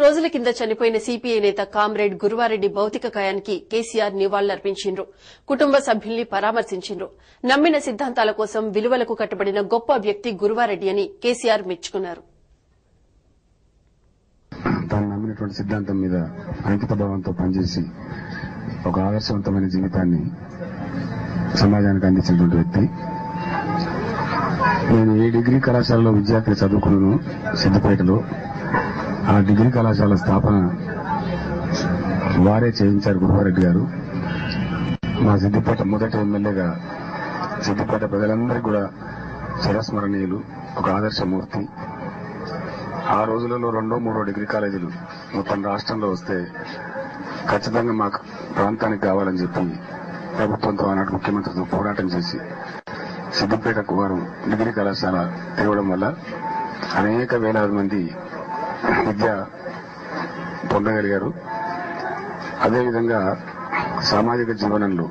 రోజుల కింద చనిపోయిన సీపీఐ నేత కామ్రేడ్ గురువారెడ్డి భౌతిక కాయానికి కేసీఆర్ నివాళులర్పించిండ్రు. కుటుంబ సభ్యుల్ని పరామర్శించిండ్రు. నమ్మిన సిద్దాంతాల కోసం విలువలకు కట్టుబడిన గొప్ప వ్యక్తి గురువారెడ్డి అని కేసీఆర్ మెచ్చుకున్నారు. తాను నమ్మినటువంటి సిద్ధాంతం మీద అంకిత భావంతో పనిచేసి ఒక ఆదర్శవంతమైన జీవితాన్ని సమాజానికి అందించినటువంటి వ్యక్తి. నేను ఏ డిగ్రీ కళాశాలలో విద్యార్థి చదువుకున్నాను సిద్దిపేటలో. ఆ డిగ్రీ కళాశాల స్థాపన వారే చేయించారు గురువారెడ్డి గారు. మా సిద్దిపేట మొదటి ఎమ్మెల్యేగా సిద్దిపేట ప్రజలందరికీ కూడా చిరస్మరణీయులు, ఒక ఆదర్శమూర్తి. ఆ రోజులలో 2-3 డిగ్రీ కాలేజీలు మొత్తం రాష్ట్రంలో వస్తే ఖచ్చితంగా మా ప్రాంతానికి కావాలని చెప్పి ప్రభుత్వంతో ఆనాటి ముఖ్యమంత్రితో పోరాటం చేసి సిద్దిపేటకు వారు డిగ్రీ కళాశాల తేవడం వల్ల అనేక వేలాది మంది విద్య పొందగలిగారు. అదేవిధంగా సామాజిక జీవనంలో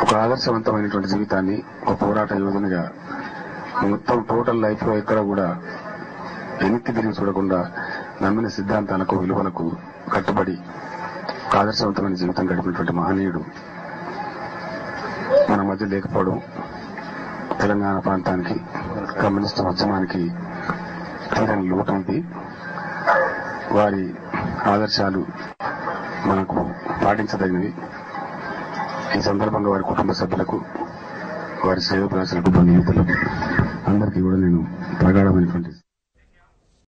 ఒక ఆదర్శవంతమైనటువంటి జీవితాన్ని ఒక పోరాట యోధునిగా మొత్తం టోటల్ లైఫ్ లో ఎక్కడ కూడా వెనక్కి తిరిగి చూడకుండా నమ్మిన సిద్ధాంతాలకు విలువలకు కట్టుబడి ఆదర్శవంతమైన జీవితం గడిపినటువంటి మహనీయుడు మన మధ్య లేకపోవడం తెలంగాణ ప్రాంతానికి కమ్యూనిస్టు ఉద్యమానికి తీరని లోటు ఉంది. వారి ఆదర్శాలు మనకు పాటించదగినవి. ఈ సందర్భంగా వారి కుటుంబ సభ్యులకు, వారి శ్రేయోభిలాషులకు, బంధుమిత్రులకు అందరికీ కూడా నేను ప్రగాఢమైనటువంటి